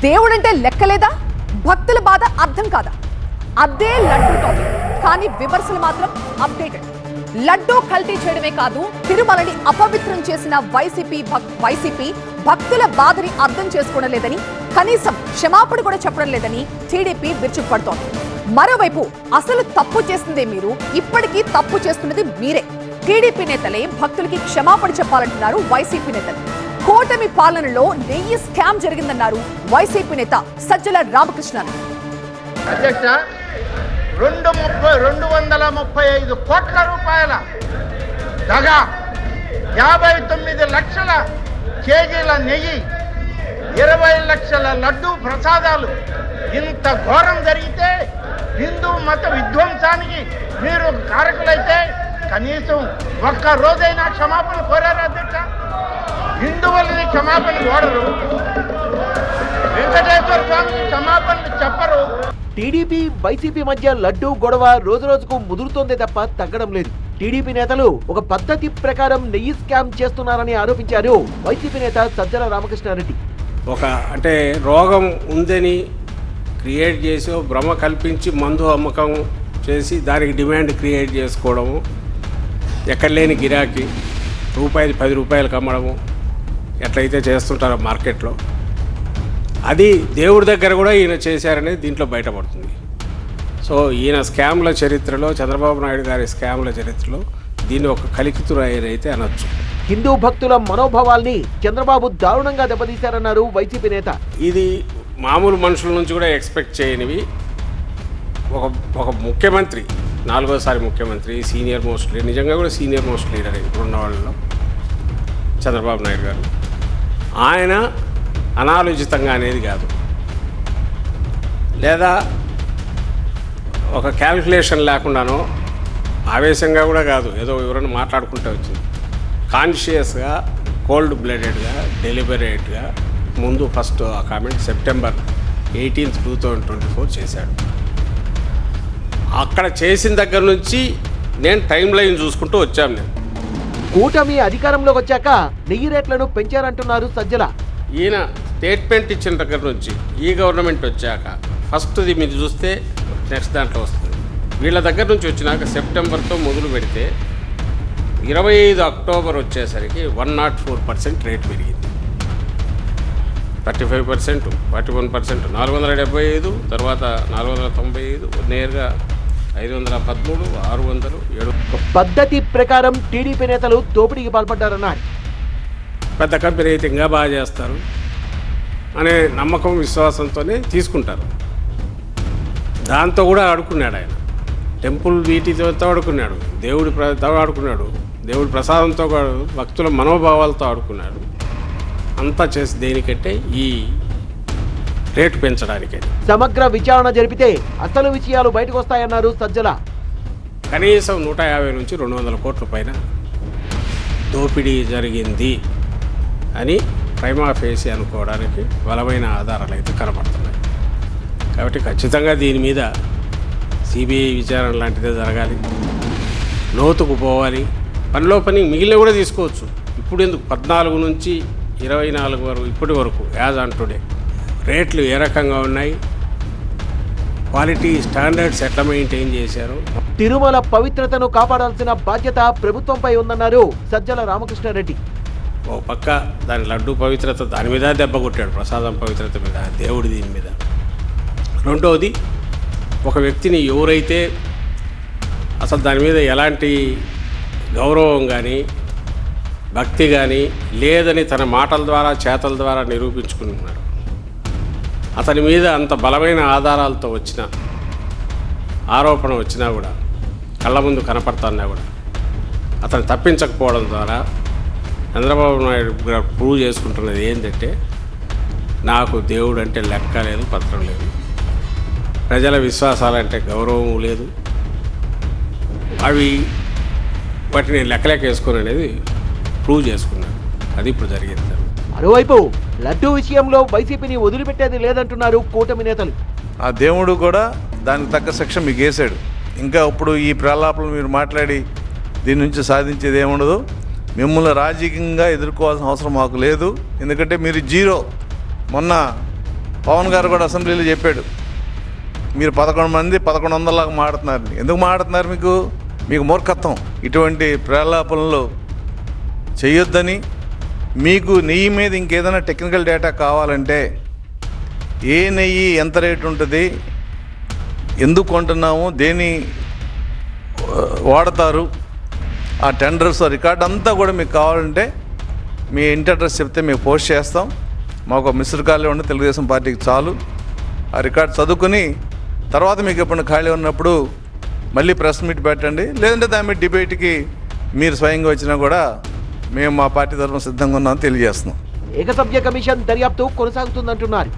దేవుడంటే లెక్కలేదా? భక్తుల బాధ అర్థం కాదా? అదే లడ్డూ టాపిక్. కానీ విమర్శలు మాత్రం అప్డేటెడ్. లడ్డూ కల్తీ చేయడమే కాదు, తిరుమలని అపవిత్రం చేసిన వైసీపీ భక్తుల బాధని అర్థం చేసుకోవడం లేదని, కనీసం క్షమాపణ కూడా చెప్పడం లేదని టీడీపీ విరుచుకుపడుతోంది. మరోవైపు అసలు తప్పు చేస్తుందే మీరు, ఇప్పటికీ తప్పు చేస్తున్నది మీరే. టీడీపీ నేతలే భక్తులకి క్షమాపణ చెప్పాలంటున్నారు వైసీపీ నేతలు. కూటమి పాలనలో నెయ్యి స్కామ్ జరిగిందన్నారు వైసీపీ నేత సజ్జల రామకృష్ణారెడ్డి. అధ్యక్ష, 235 కోట్ల రూపాయల దగా, 59 లక్షల కేజీల నెయ్యి, 20 లక్షల లడ్డూ ప్రసాదాలు. ఇంత ఘోరం జరిగితే, హిందూ మత విధ్వంసానికి మీరు కారకులైతే కనీసం ఒక్క రోజైనా క్షమాపణ కోరారు అధ్యక్ష? హిందువులని క్షమాపణ కోరరు, వెంకటేశ్వర స్వామికి క్షమాపణలు చెప్పరు. టీడీపీ వైసీపీ మధ్య లడ్డూ గొడవ రోజు రోజుకు ముదురుతోందే తప్ప తగ్గడం లేదు. టీడీపీ నేతలు ఒక పద్ధతి ప్రకారం నెయ్యి స్కామ్ చేస్తున్నారని ఆరోపించారు వైసీపీ నేత సజ్జల రామకృష్ణారెడ్డి. అంటే రోగం ఉందని క్రియేట్ చేసి భ్రమ కల్పించి మందు అమ్మకం చేసి దానికి డిమాండ్ క్రియేట్ చేసుకోవడము, ఎక్కడ లేని గిరాకీ, రూపాయలు 10 రూపాయలకు అమ్మడము, ఎట్లయితే చేస్తుంటారో మార్కెట్లో, అది దేవుడి దగ్గర కూడా ఈయన చేశారనేది దీంట్లో బయటపడుతుంది. సో ఈయన స్కామ్ల చరిత్రలో, చంద్రబాబు నాయుడు గారి స్కామ్ల చరిత్రలో దీన్ని ఒక కలికితురైతే అనొచ్చు. హిందూ భక్తుల మనోభావాల్ని చంద్రబాబు దారుణంగా దెబ్బతీశారన్నారు వైసీపీ నేత. ఇది మామూలు మనుషుల నుంచి కూడా ఎక్స్పెక్ట్ చేయనివి. ఒక ముఖ్యమంత్రి, 4వ ముఖ్యమంత్రి, సీనియర్ మోస్ట్ లీడర్, నిజంగా కూడా సీనియర్ మోస్ట్ లీడర్ ఇప్పుడున్న వాళ్ళలో చంద్రబాబు నాయుడు గారు, ఆయన అనాలోచితంగా అనేది కాదు, లేదా ఒక క్యాల్కులేషన్ లేకుండానో ఆవేశంగా కూడా కాదు, ఏదో ఎవరైనా మాట్లాడుకుంటూ వచ్చింది. కాన్షియస్గా, కోల్డ్ బ్లడెడ్గా, డెలిబరేట్గా ముందు ఫస్ట్ ఆ కామెంట్ సెప్టెంబర్ 18, 2024 చేశాడు. అక్కడ చేసిన దగ్గర నుంచి నేను టైం లైన్ చూసుకుంటూ వచ్చాను. నేను కూటమి అధికారంలోకి వచ్చాక నెయ్యి రేట్లను పెంచారంటున్నారు సజ్జల. ఈయన స్టేట్మెంట్ ఇచ్చిన దగ్గర నుంచి ఈ గవర్నమెంట్ వచ్చాక ఫస్ట్ది మీరు చూస్తే నెక్స్ట్ దాంట్లో వస్తుంది. వీళ్ళ దగ్గర నుంచి వచ్చినాక సెప్టెంబర్తో మొదలు పెడితే 25 అక్టోబర్ వచ్చేసరికి 104% రేట్ పెరిగింది. 35%, 41%, 475, తర్వాత 495, నేరుగా 513, 600, 700. పద్ధతి ప్రకారం టీడీపీ నేతలు దోపిడీకి పాల్పడ్డారన్నారు. పెద్ద కంపెనీ అయితే ఇంకా బాగా చేస్తారు అనే నమ్మకం, విశ్వాసంతోనే తీసుకుంటారు. దాంతో కూడా ఆడుకున్నాడు ఆయన. టెంపుల్ వీటితో ఆడుకున్నాడు, దేవుడితో ఆడుకున్నాడు, దేవుడి ప్రసాదంతో, భక్తుల మనోభావాలతో ఆడుకున్నాడు. అంతా చేసి దేనికంటే ఈ రేటు పెంచడానికే. సమగ్ర విచారణ జరిపితే అసలు విషయాలు బయటకు వస్తాయన్నారు సజ్జల. కనీసం 150 నుంచి 200 కోట్ల పైన దోపిడీ జరిగింది అని ప్రైమా ఫేసి అనుకోవడానికి బలమైన ఆధారాలు అయితే కనబడుతున్నాయి. కాబట్టి ఖచ్చితంగా దీని మీద సిబిఐ విచారణ లాంటిదే జరగాలి, లోతుకు పోవాలి. పనిలో పని మిగిలిన కూడా తీసుకోవచ్చు. ఇప్పుడు ఎందుకు 14 నుంచి 24 వరకు, ఇప్పటి వరకు యాజ్ ఆన్ టుడే రేట్లు ఏ రకంగా ఉన్నాయి, క్వాలిటీ స్టాండర్డ్స్ ఎట్లా మెయింటైన్ చేశారు. తిరుమల పవిత్రతను కాపాడాల్సిన బాధ్యత ప్రభుత్వంపై ఉందన్నారు సజ్జల రామకృష్ణారెడ్డి. ఓ పక్క దాని లడ్డు పవిత్రత దాని మీద దెబ్బ కొట్టాడు, ప్రసాదం పవిత్రత మీద, దేవుడి దీని మీద. రెండవది, ఒక వ్యక్తిని ఎవరైతే అసలు దాని మీద ఎలాంటి గౌరవం కానీ భక్తి కానీ లేదని తన మాటల ద్వారా, చేతల ద్వారా నిరూపించుకున్నాడు. అతని మీద అంత బలమైన ఆధారాలతో వచ్చిన ఆరోపణ వచ్చినా కూడా, కళ్ళ ముందు కనపడుతున్నా కూడా అతను తప్పించకపోవడం ద్వారా చంద్రబాబు నాయుడు ప్రూవ్ చేసుకుంటున్నది ఏంటంటే, నాకు దేవుడు అంటే లెక్క లేదు, పత్రం లేదు, ప్రజల విశ్వాసాలంటే గౌరవం లేదు, వాటిని లెక్కలేక వేసుకుని అనేది ప్రూవ్ చేసుకున్నాడు. అది ఇప్పుడు జరిగింది. మరోవైపు లడ్డూ విషయంలో వైసీపీని వదిలిపెట్టేది లేదంటున్నారు కూటమి నేతలు. ఆ దేవుడు కూడా దానికి తగ్గ శిక్ష మీకు వేశాడు. ఇంకా ఇప్పుడు ఈ ప్రలాపనలు మీరు మాట్లాడి దీని నుంచి సాధించేది ఏముండదు. మిమ్మల్ని రాజకీయంగా ఎదుర్కోవాల్సిన అవసరం మాకు లేదు. ఎందుకంటే మీరు జీరో. మొన్న పవన్ గారు కూడా అసెంబ్లీలో చెప్పాడు, మీరు 11 మంది 1100లాగా మాడుతున్నారు. ఎందుకు మాడుతున్నారు? మీకు మూర్ఖత్వం. ఇటువంటి ప్రలాపనలు చేయొద్దని, మీకు నెయ్యి మీద ఇంకేదైనా టెక్నికల్ డేటా కావాలంటే ఏ నెయ్యి ఎంత రేటు ఉంటుంది, ఎందుకు కొంటున్నాము, దేని వాడతారు, ఆ టెండర్స్ రికార్డ్ అంతా కూడా మీకు కావాలంటే మీ ఇంటి అడ్రస్ చెప్తే మేము పోస్ట్ చేస్తాం. మాకు మిస్డ్ కాల్ ఉండి తెలుగుదేశం పార్టీకి చాలు. ఆ రికార్డ్ చదువుకుని తర్వాత మీకు ఎప్పుడు ఖాళీ ఉన్నప్పుడు మళ్ళీ ప్రెస్ మీట్ పెట్టండి. లేదంటే దాని మీద డిబేట్కి మీరు స్వయంగా వచ్చినా కూడా మేము మా పార్టీ తరఫున సిద్ధంగా ఉన్నామని తెలియజేస్తున్నాం. ఏకసభ్య కమిషన్ దర్యాప్తు కొనసాగుతుందంటున్నారు.